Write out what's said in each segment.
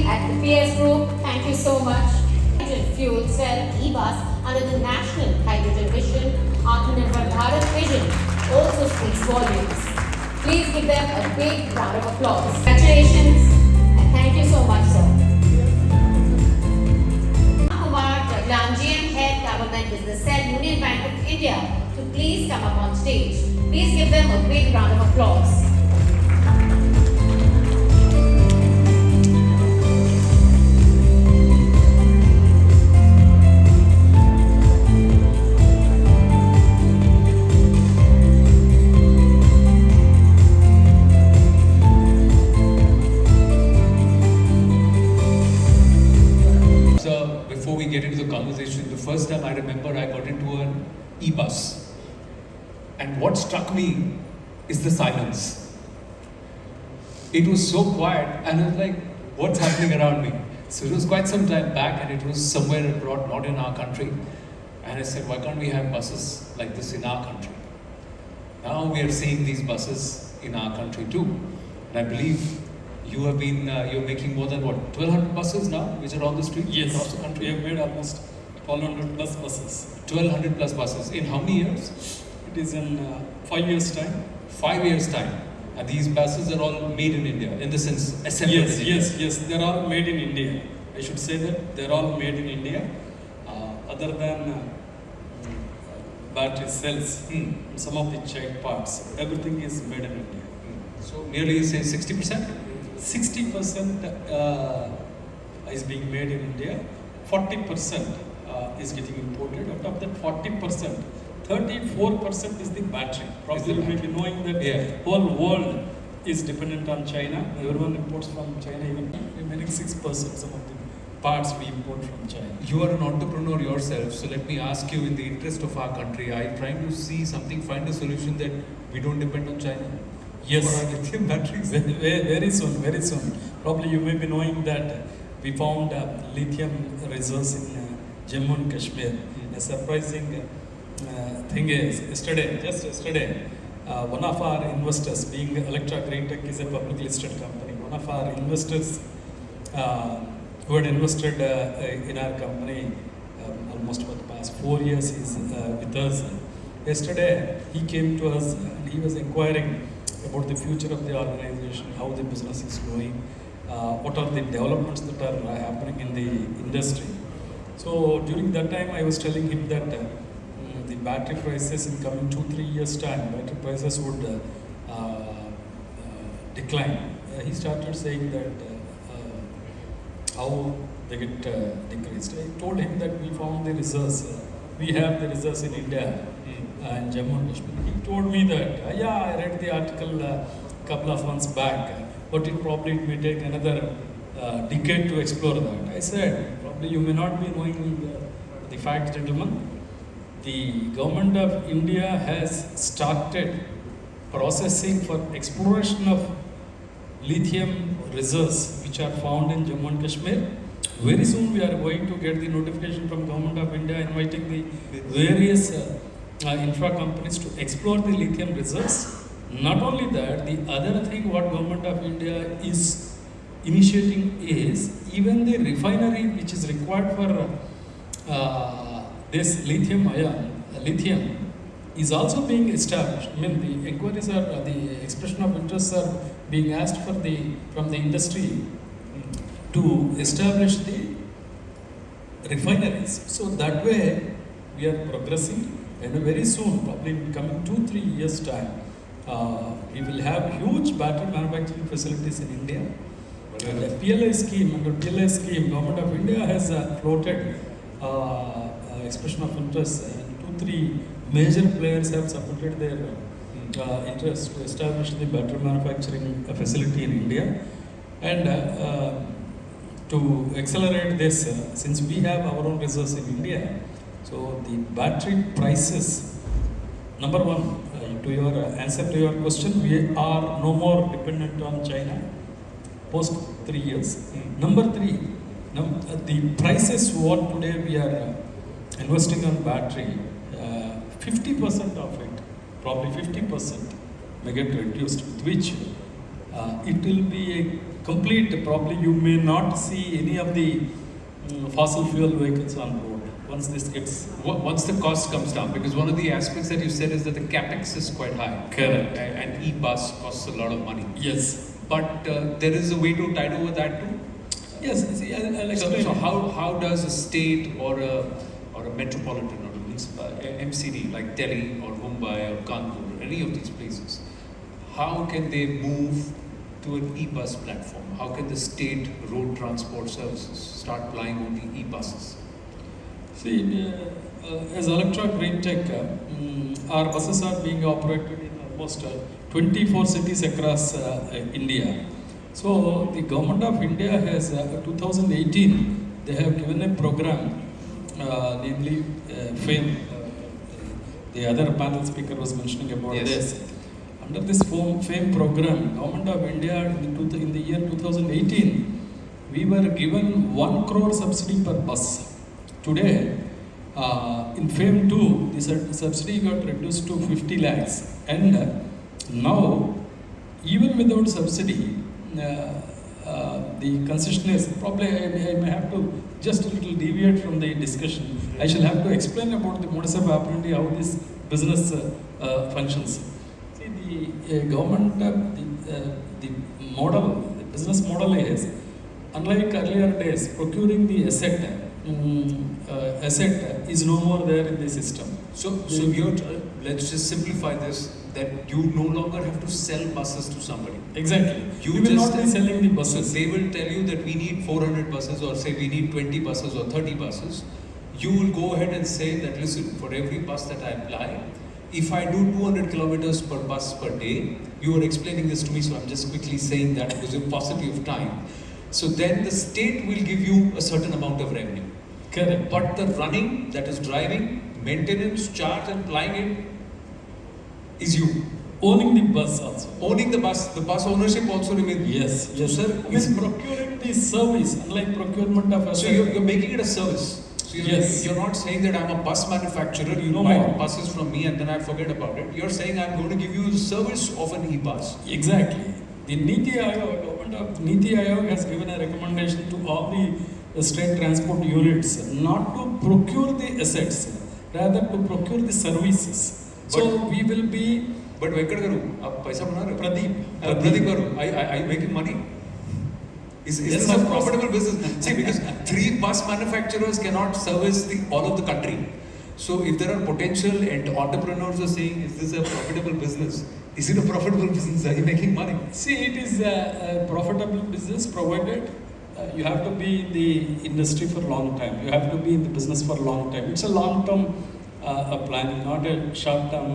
at the PS Group, thank you so much. Hydrogen fuel cell e-bus under the National Hydrogen Mission, Atmanirbhar Bharat vision also speaks volumes. Please give them a big round of applause. Congratulations and thank you so much, sir. Kumar Jaglanjian, Head Government Business Cell, Union Bank of India, to please come up on stage. Please give them a big round of applause. Before we get into the conversation, the first time I remember I got into an e-bus. And what struck me is the silence. It was so quiet and I was like, what's happening around me? So it was quite some time back and it was somewhere abroad, not in our country. And I said, why can't we have buses like this in our country? Now we are seeing these buses in our country too. And I believe you have been, you're making more than what, 1,200 buses now, which are on the streets across the country? We have made almost 1,200 plus buses. 1,200 plus buses. In how many years? It is in 5 years' time. 5 years' time. And these buses are all made in India, in the sense assembled in India. Yes, they're all made in India. I should say that they're all made in India. Other than battery cells, some of the child parts, everything is made in India. So nearly say 60%? 60% is being made in India, 40% is getting imported. Out of that 40%, 34% is the battery. Probably you may be knowing that whole world is dependent on China. Everyone imports from China, even remaining 6% some of the parts we import from China. You are an entrepreneur yourself, so let me ask you, in the interest of our country, are you trying to see something, find a solution that we don't depend on China? Yes. For our lithium batteries? Very soon. Probably you may be knowing that we found lithium reserves in Jammu and Kashmir. A surprising thing is, just yesterday, one of our investors, being Electra Greentech is a publicly listed company, one of our investors who had invested in our company almost for the past 4 years is with us. Yesterday, he came to us and he was inquiring about the future of the organization, how the business is going, what are the developments that are happening in the industry. So during that time, I was telling him that the battery prices in coming 2-3 years time, battery prices would decline. He started saying that how they get decreased. I told him that we found the reserves. We have the reserves in India, in Jammu and Kashmir. He told me that, I read the article a couple of months back, but it probably may take another decade to explore that. I said, probably you may not be knowing the fact, gentlemen. The government of India has started processing for exploration of lithium reserves which are found in Jammu and Kashmir. Very soon we are going to get the notification from Government of India inviting the various infra companies to explore the lithium reserves. Not only that, the other thing what Government of India is initiating is even the refinery which is required for this lithium is also being established. I mean, the inquiries are, the expression of interests are being asked from the industry to establish the refineries. So that way we are progressing, and very soon, probably in coming 2-3 years time, we will have huge battery manufacturing facilities in India. And the PLI scheme, under PLI scheme, Government of India has floated expression of interest, and 2-3 major players have submitted their interest to establish the battery manufacturing facility in India. And to accelerate this, since we have our own reserves in India, so the battery prices, number one, to your answer to your question, we are no more dependent on China post 3 years. Number three, the prices what today we are investing on battery, 50% of it, probably 50% may get reduced, with which it will be complete, probably you may not see any of the fossil fuel vehicles on road once this gets. Once the cost comes down, because one of the aspects that you said is that the capex is quite high. Correct. And e-bus costs a lot of money. Yes. But there is a way to tide over that too. Yes, see, I'll So, explain. so how does a state or a metropolitan or a municipal MCD like Delhi or Mumbai or Kanpur, any of these places, how can they move to an e-bus platform? How can the state road transport services start flying on the e-buses? See, as Electra Green Tech, our buses are being operated in almost 24 cities across India. So the government of India has 2018 they have given a program, namely FAME. The other panel speaker was mentioning about Yes. this. Under this FAME program, government of India in the year 2018, we were given 1 crore subsidy per bus. Today, in FAME 2, the subsidy got reduced to 50 lakhs. And now, even without subsidy, the concessionaires, probably I may have to just a little deviate from the discussion. I shall have to explain about the modus operandi, how this business functions. See, the government, the model, the business model is, unlike earlier days, procuring the asset is no more there in the system. So let's just simplify this, that you no longer have to sell buses to somebody. Exactly. You We will just- not be selling the So buses. they will tell you that we need 400 buses, or say we need 20 buses or 30 buses. You will go ahead and say that, listen, for every bus that I apply, if I do 200 kilometers per bus per day, you were explaining this to me, so I'm just quickly saying that because of paucity of time. So then the state will give you a certain amount of revenue. Correct. But the running, that is driving, maintenance, charge and plying it, is you. Owning the bus also. Owning the bus ownership also remains. Yes, yes. So, sir, I mean, procuring the service, unlike procurement of So asset. you're making it a service. So Yes. you're not saying that I'm a bus manufacturer, you No buy more. buses from me and then I forget about it. You're saying I'm going to give you the service of an e-bus. Exactly. The Niti Aayog, government of Niti Aayog has given a recommendation to all the state transport units not to procure the assets, rather to procure the services. So we will be But Venkat Garu, आप पैसा बना रहे हो? Pradeep. Pradeep Garu, are you making money? Is Yes, this a of course. profitable business? See, because 3 bus manufacturers cannot service all of the country. So if there are potential and entrepreneurs are saying, is this a profitable business? Is it a profitable business? Are you making money? See, it is a profitable business provided you have to be in the industry for a long time. You have to be in the business for a long time. It's a long-term planning, not a short-term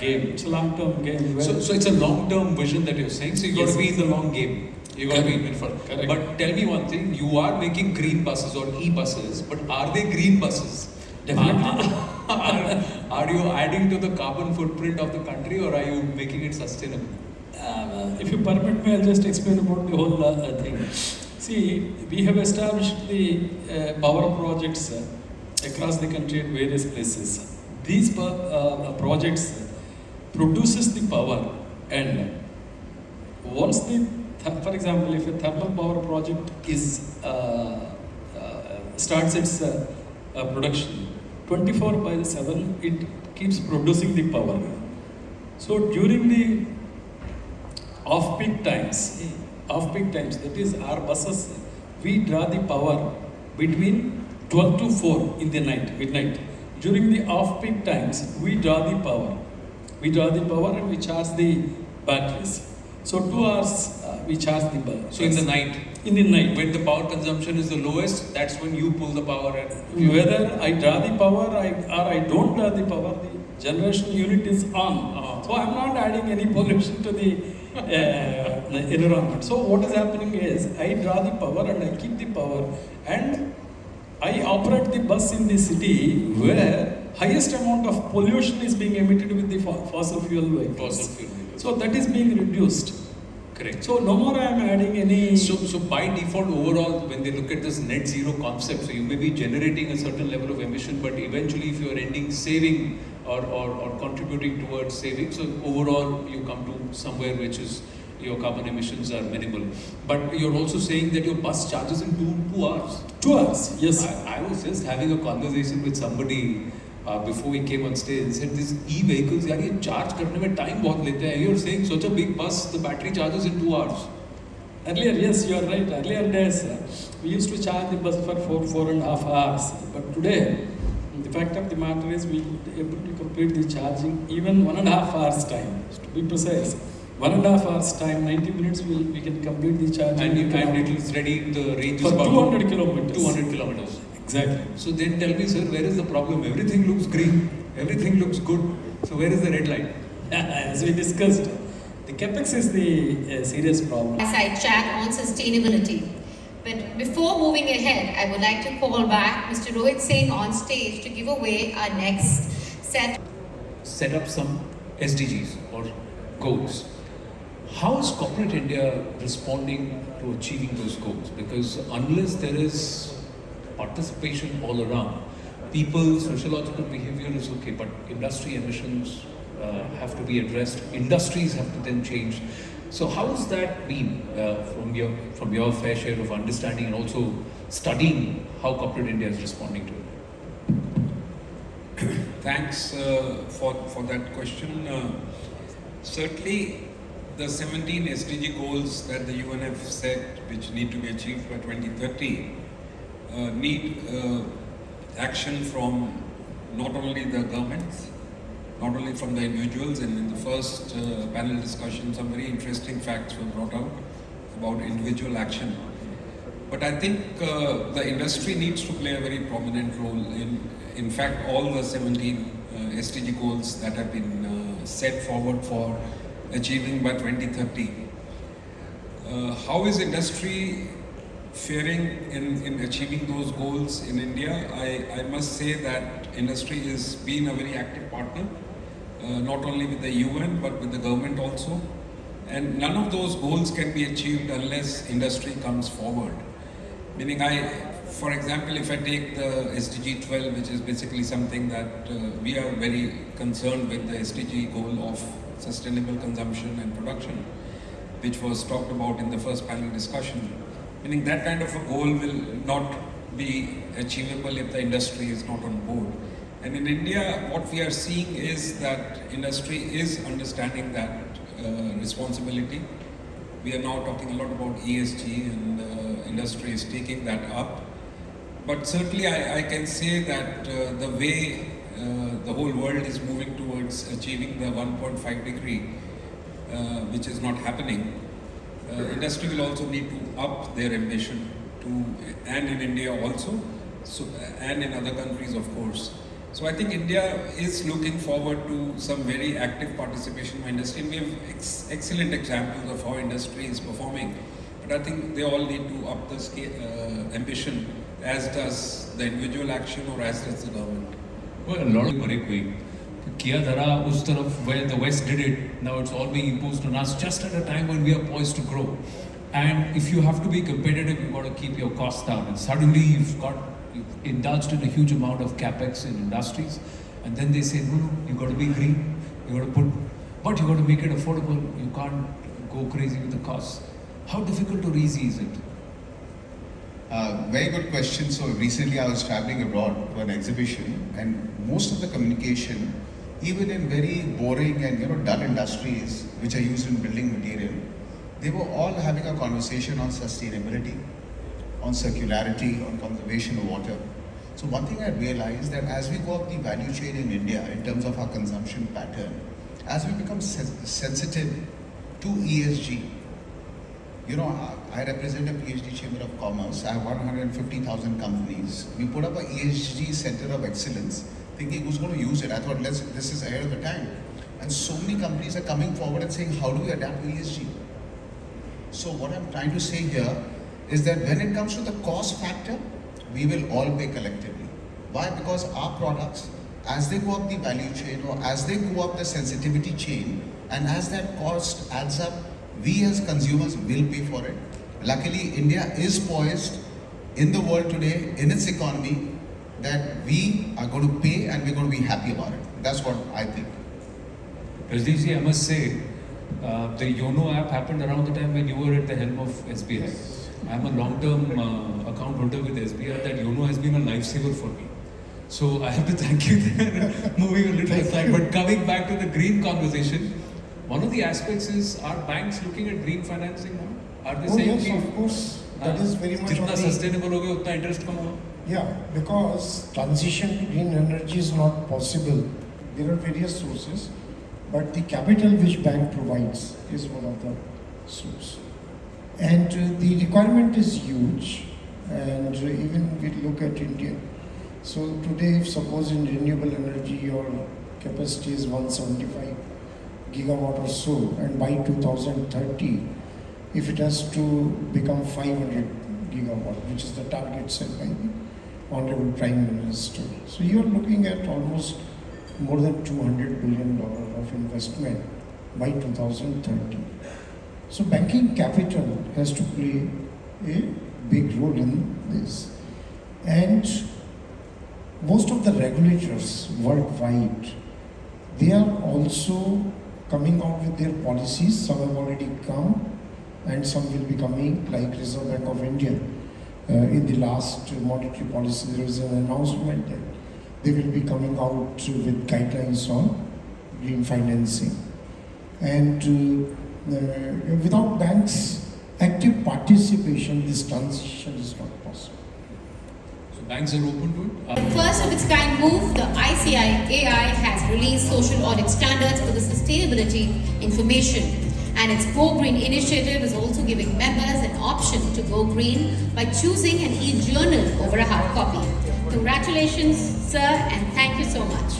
game. It's a long-term game. Where So it's a long-term vision that you're saying. So you got Yes. to be in the long game. You got to be in it for. Correct. But tell me one thing: you are making green buses or e-buses, but are they green buses? Definitely. Are you adding to the carbon footprint of the country, or are you making it sustainable? If you permit me, I'll just explain about the whole thing. See, we have established the power projects across the country at various places. These projects produces the power, and once for example, if a thermal power project is starts its production, 24/7 it keeps producing the power. So during the off-peak times, that is our buses, we draw the power between 12 to 4 in the night, midnight. During the off-peak times, we draw the power. And we charge the batteries. So 2 hours we charge the bulb. So in the night, In the night. when the power consumption is the lowest, that's when you pull the power and Whether I draw the power or I don't draw the power, the generation unit is on. So I'm not adding any pollution to the environment. So what is happening is I draw the power and I keep the power, and I operate the bus in the city where highest amount of pollution is being emitted with the fossil fuel vehicles. fossil fuel vehicles. So that is being reduced. Correct. So no more I am adding any. So by default, overall, when they look at this net zero concept, so you may be generating a certain level of emission, but eventually if you are ending saving or contributing towards saving, so overall you come to somewhere which is your carbon emissions are minimal. But you're also saying that your bus charges in 2 hours. 2 hours, yes. I was just having a conversation with somebody before we came on stage and said these e-vehicles, यार ये charge करने में time बहुत लेते हैं. You're saying such a big bus, the battery charges in 2 hours. Earlier, yes, you are right. Earlier days, we used to charge the bus for 4.5 hours. But today, the fact of the matter is we are able to complete the charging even 1.5 hours time. To be precise, 1.5 hours time, 90 minutes we can complete the charging. And it is ready, the range for is about 200 kilometers. 200 kilometers. Exactly. So then tell me, sir, where is the problem? Everything looks green, everything looks good. So where is the red light? As we discussed, the capex is the serious problem. Side chat on sustainability. But before moving ahead, I would like to call back Mr. Rohit Singh on stage to give away our next set. Set up some SDGs or goals. How is corporate India responding to achieving those goals? Because unless there is participation all around, people's sociological behavior is okay, but industry emissions have to be addressed. Industries have to then change. So how has that been from your fair share of understanding and also studying how corporate India is responding to it? Thanks for that question. Certainly, the 17 SDG goals that the UN have set, which need to be achieved by 2030, need action from not only the governments, not only from the individuals. And in the first panel discussion, some very interesting facts were brought out about individual action. But I think the industry needs to play a very prominent role in fact, all the 17 SDG goals that have been set forward for achieving by 2030. How is industry faring in achieving those goals in India? I must say that industry has been a very active partner, not only with the UN but with the government also. And none of those goals can be achieved unless industry comes forward. Meaning for example, if I take the SDG 12, which is basically something that we are very concerned with, the SDG goal of sustainable consumption and production, which was talked about in the first panel discussion. Meaning that kind of a goal will not be achievable if the industry is not on board. And in India, what we are seeing is that industry is understanding that responsibility. We are now talking a lot about ESG, and industry is taking that up. But certainly I can say that the way the whole world is moving towards achieving the 1.5 degree, which is not happening, industry will also need to up their ambition and in India also, and in other countries of course. So I think India is looking forward to some very active participation by industry, and we have excellent examples of how industry is performing. But I think they all need to up the scale, ambition, as does the individual action or as does the government. Well, a lot of Marikwi. Kiya Dhara, us taraf, where the West did it, now it's all being imposed on us just at a time when we are poised to grow. And if you have to be competitive, you've got to keep your costs down. And suddenly you've indulged in a huge amount of capex in industries. And then they say, no, you've got to be green, you've got to but you've got to make it affordable. You can't go crazy with the costs. How difficult or easy is it? Very good question. So recently I was traveling abroad to an exhibition, and most of the communication, even in very boring and dull industries which are used in building material, they were all having a conversation on sustainability, on circularity, on conservation of water. So one thing I realized that as we go up the value chain in India in terms of our consumption pattern, as we become sensitive to ESG, I represent a PhD Chamber of Commerce. I have 150,000 companies. We put up a ESG Center of Excellence, thinking who's going to use it. I thought this is ahead of the time. And so many companies are coming forward and saying, how do we adapt to ESG? So what I'm trying to say here is that when it comes to the cost factor, we will all pay collectively. Why? Because our products, as they go up the value chain or as they go up the sensitivity chain, and as that cost adds up, we as consumers will pay for it. Luckily, India is poised in the world today, in its economy, that we are going to pay and we're going to be happy about it. That's what I think. Rajdeep ji, I must say, The YONO app happened around the time when you were at the helm of SBI. I'm a long-term account holder with SBI. That YONO has been a lifesaver for me. So I have to thank you there. Moving a little aside, but coming back to the green conversation, one of the aspects is, are banks looking at green financing now? Are they Oh saying yes, of course. That is very much जितना on the, sustainable होगे उतना interest कम होगा? yeah, because transition to green energy is not possible. There are various sources, but the capital which bank provides is one of the source. And the requirement is huge, and even we look at India. So today, if suppose in renewable energy your capacity is 175 gigawatt or so, and by 2030, if it has to become 500 gigawatt, which is the target set by the Honorable Prime Minister. So you are looking at almost more than $200 billion of investment by 2030. So banking capital has to play a big role in this. And most of the regulators worldwide, they are also coming out with their policies. Some have already come and some will be coming, like Reserve Bank of India. In the last monetary policy, there is an announcement that they will be coming out with guidelines on green financing. And without banks' active participation, this transition is not possible. So banks are open to it. The first of its kind move, the ICAI has released social audit standards for the sustainability information. And its Go Green initiative is also giving members an option to go green by choosing an e-journal over a hard copy. Congratulations, sir, and thank you so much.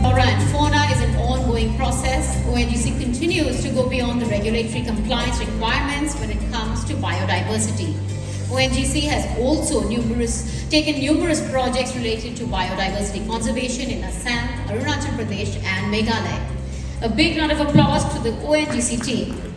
Flora and fauna is an ongoing process. ONGC continues to go beyond the regulatory compliance requirements when it comes to biodiversity. ONGC has also taken numerous projects related to biodiversity conservation in Assam, Arunachal Pradesh and Meghalaya. A big round of applause to the ONGC team.